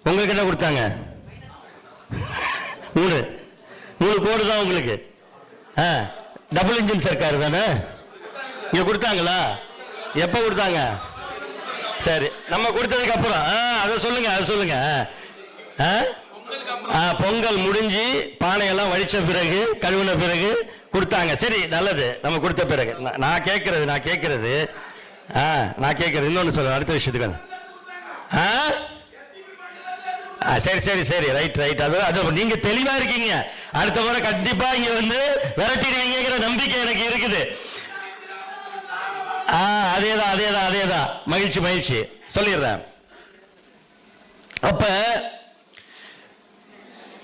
உங்களுக்கு என்ன கொடுத்தாங்க? 3 கோடி தான் உங்களுக்கு. டபுள் இன்ஜின் சர்க்கார் தானே. இங்க கொடுத்தாங்களா? எப்ப கொடுத்தாங்க? சரி, நம்ம கொடுத்ததுக்கு அப்புறம் அதை சொல்லுங்க, அதை சொல்லுங்க. பொங்கல் முடிஞ்சு பானையெல்லாம் வழிச்ச பிறகு, கழுவின பிறகு கொடுத்தாங்க. சரி, நல்லது. நம்ம கொடுத்த பிறகு நான் கேட்கறது இன்னொன்னு சொல்ல, அடுத்த விஷயத்துக்கு. சரி சரி சரி, ரைட் ரைட். அது நீங்க தெளிவா இருக்கீங்க. அடுத்த முறை கண்டிப்பா இங்க வந்து விரட்டிடுவீங்கிற நம்பிக்கை எனக்கு இருக்குது. அதேதான். மகிழ்ச்சி சொல்லிடுறேன். அப்ப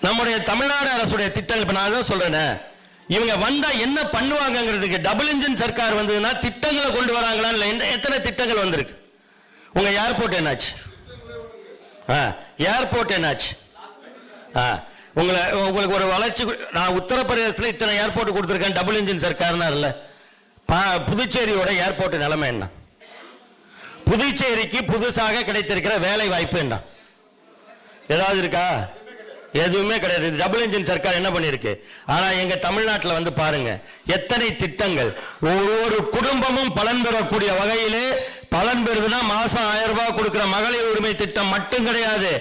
நம்முடைய தமிழ்நாடு அரசுடைய திட்டங்கள், இப்ப நான் தான் சொல்றேன், இவங்க வந்தா என்ன பண்ணுவாங்கிறதுக்கு டபுள் இன்ஜின் சர்க்கார் வந்ததுன்னா திட்டங்களை கொண்டு வராங்களா? இல்ல எத்தனை திட்டங்கள் வந்திருக்கு? உங்க ஏர்போர்ட் என்னாச்சு? ஏர்போர்ட் என்னாச்சு? உங்களுக்கு ஒரு வளர்ச்சி. நான் உத்தரப்பிரதேசத்தில் இத்தனை ஏர்போர்ட் கொடுத்துருக்கேன், டபுள் இன்ஜின் சர்க்கார்னா இல்ல. புதுச்சேரியோட ஏர்போர்ட் நிலைமை என்ன? புதுச்சேரிக்கு புதுசாக கிடைத்திருக்கிற வேலை வாய்ப்பு என்ன? ஏதாவது இருக்கா? எதுவுமே கிடையாது. டபுள் இன்ஜின் சர்க்கார் என்ன பண்ணிருக்கு? ஆனா எங்க தமிழ்நாட்டில் வந்து பாருங்க, எத்தனை திட்டங்கள். ஒவ்வொரு குடும்பமும் பலன் பெறக்கூடிய வகையிலே பலன் பெறுதுன்னா மாசம் 1000 ரூபாய் கொடுக்கிற மகளிர் உரிமை திட்டம் மட்டும் கிடையாது,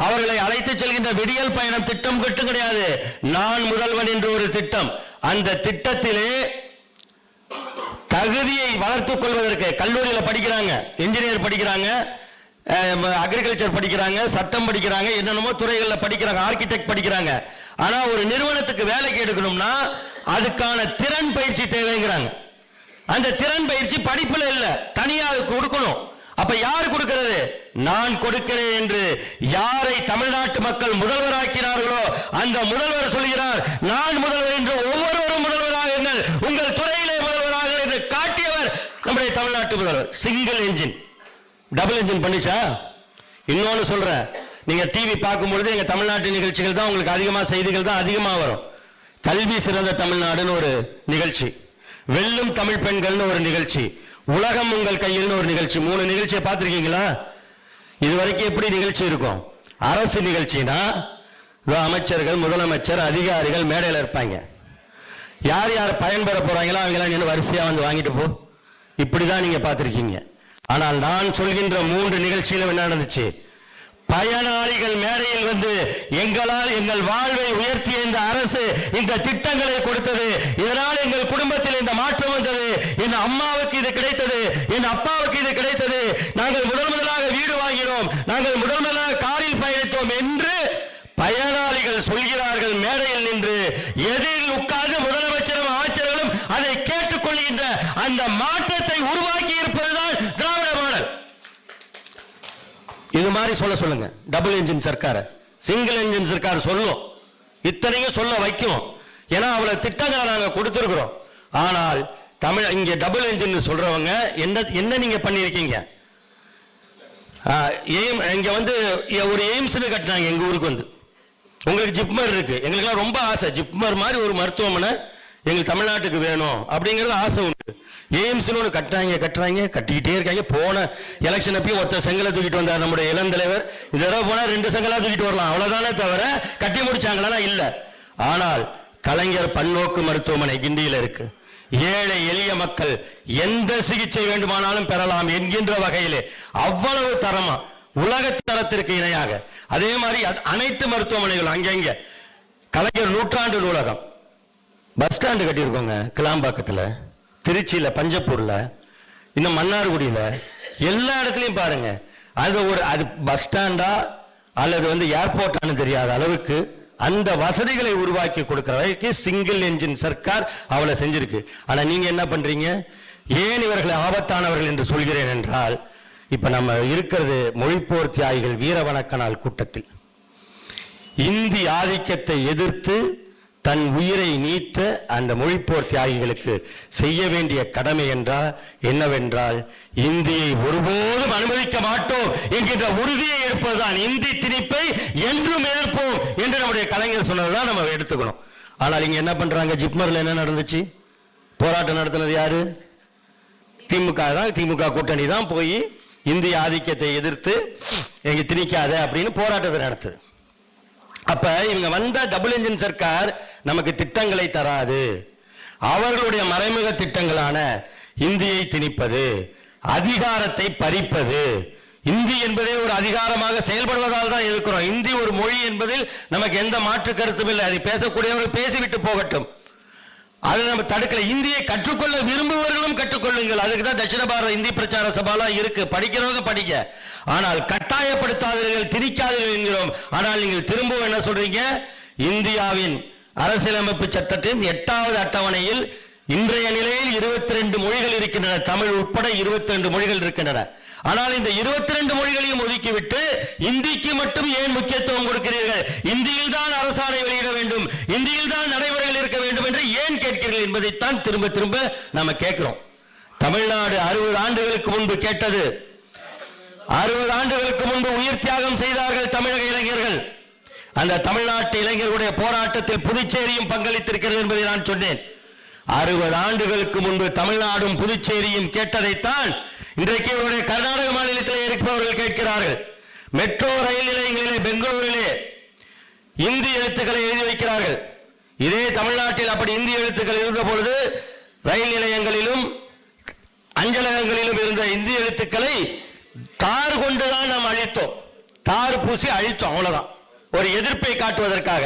அவர்களை அழைத்து செல்கின்ற விடியல் பயணம் திட்டம் மட்டும் கிடையாது, நான் முதல்வன் என்று ஒரு திட்டம். அந்த திட்டத்திலே தகுதியை வளர்த்துக் கொள்வதற்கு கல்லூரியில படிக்கிறாங்க, இன்ஜினியர் படிக்கிறாங்க, அக்ரிகல்ச்சர் படிக்கிறாங்க, சட்டம் படிக்கிறாங்க, என்னென்னமோ துறைகளில் படிக்கிறாங்க, ஆர்கிடெக்ட் படிக்கிறாங்க. ஆனா ஒரு நிறுவனத்துக்கு வேலைக்கு எடுக்கணும்னா அதுக்கான திறன் பயிற்சி தேவைங்கிறாங்க. அந்த திறன் பயிற்சி படிப்புல இல்ல, தனியாக கொடுக்கணும். அப்ப யார் கொடுக்கிறது? நான் கொடுக்கிறேன் என்று யாரை தமிழ்நாட்டு மக்கள் முதல்வராக்கிறார்களோ அந்த முதல்வர் சொல்கிறார், நான் முதல்வர் என்று. ஒவ்வொருவரும் முதல்வராக உங்கள் துறையிலே முதல்வராக என்று காட்டியவர் நம்முடைய தமிழ்நாட்டு முதல்வர். சிங்கிள் என்ஜின், டபுள் என்ஜின் பண்ணிச்சா? இன்னொன்னு சொல்றேன், நீங்க டிவி பார்க்கும் பொழுது எங்க தமிழ்நாட்டு நிகழ்ச்சிகள் தான் உங்களுக்கு அதிகமா, செய்திகள் தான் அதிகமா வரும். கல்வி சிறந்த தமிழ்நாடுன்னு ஒரு நிகழ்ச்சி, வெல்லும் தமிழ் பெண்கள்னு ஒரு நிகழ்ச்சி, உலகம் உங்கள் கையில்னு ஒரு நிகழ்ச்சி. 3 நிகழ்ச்சியை பார்த்திருக்கீங்களா? இது வரைக்கும் எப்படி நிகழ்ச்சி இருக்கும்? அரசு நிகழ்ச்சினா அமைச்சர்கள், முதலமைச்சர், அதிகாரிகள் மேடையில் இருப்பாங்க. யார் யார் பயன்பெற போறாங்களோ அவங்களாம் வரிசையா வந்து வாங்கிட்டு போ, இப்படிதான் நீங்க பார்த்திருக்கீங்க. ஆனால் நான் சொல்கின்ற 3 நிகழ்ச்சியிலும் என்ன நடந்துச்சு? பயனாளிகள் மேடையில் வந்து எங்களால் எங்கள் வாழ்வை உயர்த்திய இந்த அரசு இந்த திட்டங்களை கொடுத்தது, இதனால் எங்கள் குடும்பத்தில் இந்த மாற்றம் வந்தது, என் அம்மாவுக்கு இது கிடைத்தது, என் அப்பாவுக்கு இது கிடைத்தது, நாங்கள் முதலாக வீடு வாங்கினோம், நாங்கள் முதலாக காரில் பயணித்தோம் என்று பயனாளிகள் சொல்கிறார்கள் மேடையில் நின்று. எதிரில் உட்கார்ந்து முதலமைச்சரும் அமைச்சர்களும் அதை கேட்டுக்கொள்கின்ற அந்த மாற்றத்தை உருவாக்கி இருப்பதுதான் திராவிட மாடல். இது மாதிரி சொல்லுங்க. Double engine Sarkar, single engine Sarkar சொல்லும், இத்தனையும் சொல்ல வைக்கும். ஏன்னா அவ்வளவு திட்டங்களை நாங்க கொடுத்திருக்கிறோம். ஆனால் இங்க டபுள் என்ஜின் சொல்றவங்க என்ன நீங்க பண்ணிருக்கீங்க? இங்க வந்து ஒரு எய்ம்ஸ்னு கட்டினாங்க எங்க ஊருக்கு வந்து. உங்களுக்கு ஜிப்மர் இருக்கு, எங்களுக்குலாம் ரொம்ப ஆசை ஜிப்மர் மாதிரி ஒரு மருத்துவமனை எங்களுக்கு தமிழ்நாட்டுக்கு வேணும் அப்படிங்கிறது ஆசை உண்டு. எய்ம்ஸ்னு ஒன்று கட்டிக்கிட்டே இருக்காங்க. போன எலெக்ஷன் அப்பயும் ஒருத்த செங்கலை தூக்கிட்டு வந்தார் நம்முடைய இளம் தலைவர். இந்த தடவை போனால் 2 செங்கலா தூக்கிட்டு வரலாம், அவ்வளவுதானே தவிர கட்டி முடிச்சாங்களா இல்ல. ஆனால் கலைஞர் பன்னோக்கு மருத்துவமனை கிண்டியில் இருக்கு. ஏழை எளிய மக்கள் எந்த சிகிச்சை வேண்டுமானாலும் பெறலாம் என்கின்ற வகையிலே அவ்வளவு தரமா, உலக தரத்திற்கு இணையாக. அதே மாதிரி அனைத்து மருத்துவமனைகள் அங்கங்க. கலைஞர் நூற்றாண்டு நூலகம், பஸ் ஸ்டாண்டு கட்டியிருக்கோங்க கிளாம்பாக்கத்துல, திருச்சியில, பஞ்சப்பூர்ல, இன்னும் மன்னார்குடியில, எல்லா இடத்துலையும் பாருங்க. அது பஸ் ஸ்டாண்டா அல்லது வந்து ஏர்போர்ட்டானு தெரியாத அளவுக்கு அந்த வசதிகளை உருவாக்கி கொடுக்கிற வரைக்கு சிங்கிள் என்ஜின் சர்க்கார் அவளை செஞ்சிருக்கு. ஆனா நீங்க என்ன பண்றீங்க? ஏன் இவர்களை ஆபத்தானவர்கள் என்று சொல்கிறேன் என்றால், இப்ப நம்ம இருக்கிறது மொழிப்போர் தியாகிகள் வீர வணக்க நாள் கூட்டத்தில் இந்தி ஆதிக்கத்தை எதிர்த்து தன் உயிரை நீத்த அந்த மொழிப்போர் தியாகிகளுக்கு செய்ய வேண்டிய கடமை என்றால் என்னவென்றால், இந்தியை ஒருபோதும் அனுமதிக்க மாட்டோம் என்கின்ற உறுதியை எடுப்பதுதான். இந்தி திணிப்பை என்றும் எதிர்ப்போம் என்று நம்முடைய கலைஞர் சொன்னதுதான் நம்ம எடுத்துக்கணும். ஆனால் இங்க என்ன பண்றாங்க? ஜிப்மர்ல என்ன நடந்துச்சு? போராட்டம் நடத்தினது யாரு? திமுக தான். திமுக கூட்டணி தான் போய் இந்திய ஆதிக்கத்தை எதிர்த்து எங்க திணிக்காத அப்படின்னு போராட்டத்தை நடத்துது. அப்ப இவங்க வந்த டபுள் என்ஜின் சர்க்கார் நமக்கு திட்டங்களை தராது. அவர்களுடைய மறைமுக திட்டங்களான இந்தியை திணிப்பது, அதிகாரத்தை பறிப்பது. இந்தி என்பதே ஒரு அதிகாரமாக செயல்படுவதால் தான் இருக்கிறோம். இந்தி ஒரு மொழி என்பதில் நமக்கு எந்த மாற்று கருத்தும் இல்லை. அதை பேசக்கூடியவர்கள் பேசிவிட்டு போகட்டும், அதை நம்ம தடுக்கல. இந்தியை கற்றுக்கொள்ள விரும்புவர்களும் கற்றுக்கொள்ளுங்கள். அதுக்கு தான் தட்சிண பாரத இந்தி பிரச்சார சபாலாம் இருக்கு. படிக்கிறவங்க படிக்க, ஆனால் கட்டாயப்படுத்தாதீர்கள், திணிக்காதீர்கள் என்கிறோம். ஆனால் நீங்கள் திரும்பவும் என்ன சொல்றீங்க? இந்தியாவின் அரசியலமைப்பு சட்டத்தின் 8வது அட்டவணையில் இன்றைய நிலையில் 22 மொழிகள் இருக்கின்றன. தமிழ் உட்பட 22 மொழிகள் இருக்கின்றன. ஆனால் இந்த 22 மொழிகளையும் ஒதுக்கிவிட்டு இந்திக்கு மட்டும் ஏன் முக்கியத்துவம் கொடுக்கிறீர்கள்? இந்தியில் தான் அரசாணை வெளியிட வேண்டும், இந்தியில் தான் நடைமுறைகள் இருக்க வேண்டும் என்று ஏன் கேட்கிறீர்கள் என்பதைத்தான் திரும்ப திரும்ப நாம கேட்கிறோம். தமிழ்நாடு 60 ஆண்டுகளுக்கு முன்பு கேட்டது. 60 ஆண்டுகளுக்கு முன்பு உயிர் தியாகம் செய்தார்கள் தமிழக இளைஞர்கள். அந்த தமிழ்நாட்டு இளைஞர்களுடைய போராட்டத்தில் புதுச்சேரியும் பங்களித்திருக்கிறது என்பதை நான் சொன்னேன். 60 ஆண்டுகளுக்கு முன்பு தமிழ்நாடும் புதுச்சேரியும் கேட்டதைத்தான் இன்றைக்கு இவருடைய கர்நாடக மாநிலத்தில் இருப்பவர்கள் கேட்கிறார்கள். மெட்ரோ ரயில் நிலையங்களிலே பெங்களூரிலே இந்தி எழுத்துக்களை எழுதி வைக்கிறார்கள். இதே தமிழ்நாட்டில் அப்படி இந்தி எழுத்துக்கள் இருந்த பொழுது ரயில் நிலையங்களிலும் அஞ்சலகங்களிலும் இருந்த இந்தி எழுத்துக்களை தார் கொண்டுதான் நாம் அழித்தோம். தார் பூசி அழித்தோம், அவ்வளவுதான், ஒரு எதிர்ப்பை காட்டுவதற்காக.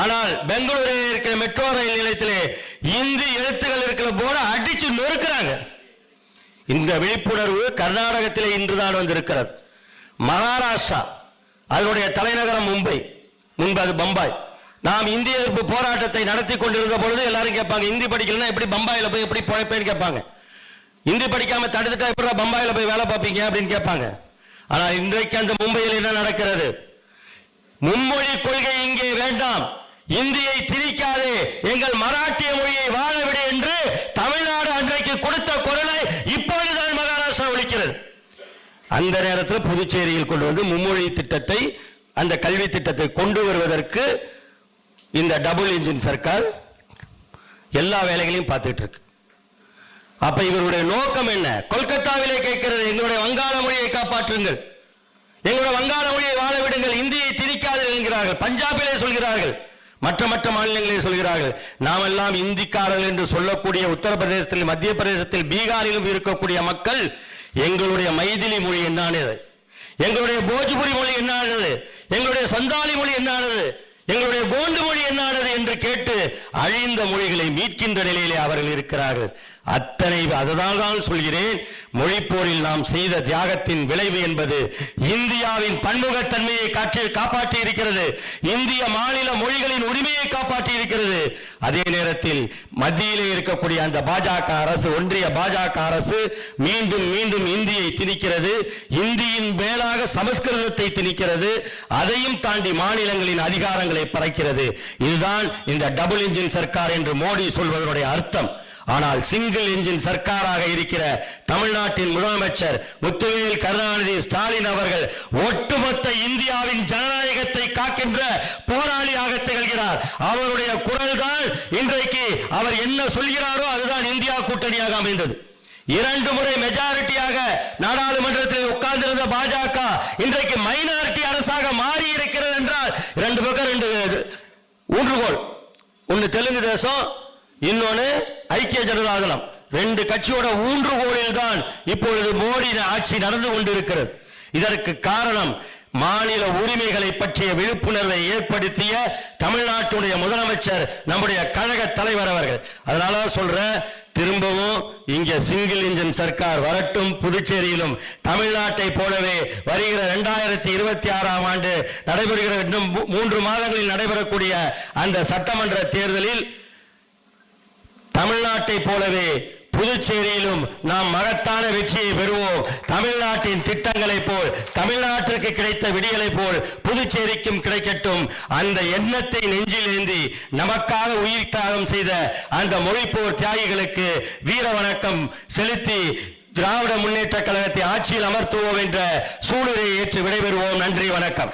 ஆனால் பெங்களூரில் இருக்கிற மெட்ரோ ரயில் நிலையத்திலே இந்தி எழுத்துக்கள் இருக்கிற போல அடிச்சு நொறுக்கிறாங்க. இந்த விழிப்புணர்வு கர்நாடகத்திலே இன்றுதான் வந்திருக்கிறது. மகாராஷ்டிரா, அதனுடைய தலைநகரம் மும்பை, முன்பு அது பம்பாய். நாம் இந்திய எதிர்ப்பு போராட்டத்தை நடத்தி கொண்டிருந்த பொழுது எல்லாரும் கேட்பாங்க, இந்தி படிக்கலன்னா எப்படி பம்பாயில போய் எப்படி பழைப்பேன்னு கேட்பாங்க. இந்தி படிக்காம தடுத்துட்டா எப்படி பம்பாயில போய் வேலை பார்ப்பீங்க அப்படின்னு கேட்பாங்க. ஆனால் இன்றைக்கு அந்த மும்பையில் என்ன நடக்கிறது? மும்மொழி கொள்கை இங்கே வேண்டாம், இந்தியை திணிக்காதே, எங்கள் மராட்டிய மொழியை வாழவிடு என்று தமிழ்நாடு அன்றைக்கு கொடுத்த குரலை இப்பொழுதுதான் மகாராஷ்டிரா ஒலிக்கிறது. அந்த நேரத்தில் புதுச்சேரியில் கொண்டு வந்து மும்மொழி திட்டத்தை, அந்த கல்வி திட்டத்தை கொண்டு வருவதற்கு இந்த டபுள் இன்ஜின் சர்க்கார் எல்லா வேலைகளையும் பார்த்துட்டு இருக்கு. அப்ப இவருடைய நோக்கம் என்ன? கொல்கத்தாவிலே கேட்கிறது, எங்களுடைய வங்காள மொழியை காப்பாற்றுங்கள், எங்களுடைய வங்காள மொழியை வாழ விடுங்கள், இந்தியை திணிக்காதீர்கள் என்கிறார்கள். பஞ்சாபிலே சொல்கிறார்கள், மற்ற மற்ற மாநிலங்களில் சொல்கிறார்கள். நாம் எல்லாம் இந்திக்காரர்கள் என்று சொல்லக்கூடிய உத்தரப்பிரதேசத்தில், மத்திய பிரதேசத்தில், பீகாரிலும் இருக்கக்கூடிய மக்கள் எங்களுடைய மைதிலி மொழி என்னானது, எங்களுடைய போஜ்புரி மொழி என்னானது, எங்களுடைய சந்தாலி மொழி என்னானது, எங்களுடைய கோண்டு மொழி என்னானது என்று கேட்டு அழிந்த மொழிகளை மீட்கின்ற நிலையிலே அவர்கள் இருக்கிறார்கள். அத்தனை அதனால் தான் சொல்கிறேன், மொழிப்போரில் நாம் செய்த தியாகத்தின் விளைவு என்பது இந்தியாவின் பன்முகத்தன்மையை காப்பாற்றி இருக்கிறது, இந்திய மாநில மொழிகளின் உரிமையை காப்பாற்றி இருக்கிறது. அதே நேரத்தில் மத்தியிலே இருக்கக்கூடிய அந்த பாஜக அரசு, ஒன்றிய பாஜக அரசு மீண்டும் மீண்டும் இந்தியை திணிக்கிறது, இந்தியின் மேலாக சமஸ்கிருதத்தை திணிக்கிறது, அதையும் தாண்டி மாநிலங்களின் அதிகாரங்களை பறைக்கிறது. இதுதான் இந்த டபுள் இன்ஜின் சர்க்கார் என்று மோடி சொல்வதனுடைய அர்த்தம். ஆனால் சிங்கிள் என்ஜின் சர்க்காராக இருக்கிற தமிழ்நாட்டின் முதலமைச்சர் முத்துவேல் கருணாநிதி ஸ்டாலின் அவர்கள் ஒட்டுமொத்த இந்தியாவின் ஜனநாயகத்தை காக்கின்ற போராளியாக திகழ்கிறார். அவருடைய குரல் தான் இன்றைக்கு அவர் என்ன சொல்கிறாரோ அதுதான் இந்தியா கூட்டணியாக அமைந்தது. 2 முறை மெஜாரிட்டியாக நாடாளுமன்றத்தில் உட்கார்ந்திருந்த பாஜக இன்றைக்கு மைனாரிட்டி அரசாக மாறி இருக்கிறது என்றால் 2 பக்கம் 2 ஊன்றுகோல். ஒன்னு தெலுங்கு தேசம், இன்னொன்னு ஐக்கிய ஜனதா தளம். 2 கட்சியோட ஊன்றுகோலில் தான் இப்பொழுது மோடி ஆட்சி நடந்து கொண்டிருக்கிறது. இதற்கு காரணம் மாநில உரிமைகளை பற்றிய விழிப்புணர்வை ஏற்படுத்திய தமிழ்நாட்டுடைய முதலமைச்சர் நம்முடைய கழக தலைவர் அவர்கள். அதனால சொல்ற திரும்பவும் இங்க சிங்கிள் இன்ஜின் சர்க்கார் வரட்டும். புதுச்சேரியிலும் தமிழ்நாட்டை போலவே வருகிற 2026ஆம் ஆண்டு நடைபெறுகிற இன்னும் 3 மாதங்களில் நடைபெறக்கூடிய அந்த சட்டமன்ற தேர்தலில் தமிழ்நாட்டை போலவே புதுச்சேரியிலும் நாம் மகத்தான வெற்றியை பெறுவோம். தமிழ்நாட்டின் திட்டங்களை போல், தமிழ்நாட்டிற்கு கிடைத்த விடியலை போல் புதுச்சேரிக்கும் கிடைக்கட்டும். அந்த எண்ணத்தை நெஞ்சில் ஏந்தி நமக்காக உயிர் தியாகம் செய்த அந்த மொழிப்போர் தியாகிகளுக்கு வீர வணக்கம் செலுத்தி திராவிட முன்னேற்ற கழகத்தை ஆட்சியில் அமர்த்துவோம் என்ற சூளுரையை ஏற்று விடைபெறுவோம். நன்றி, வணக்கம்.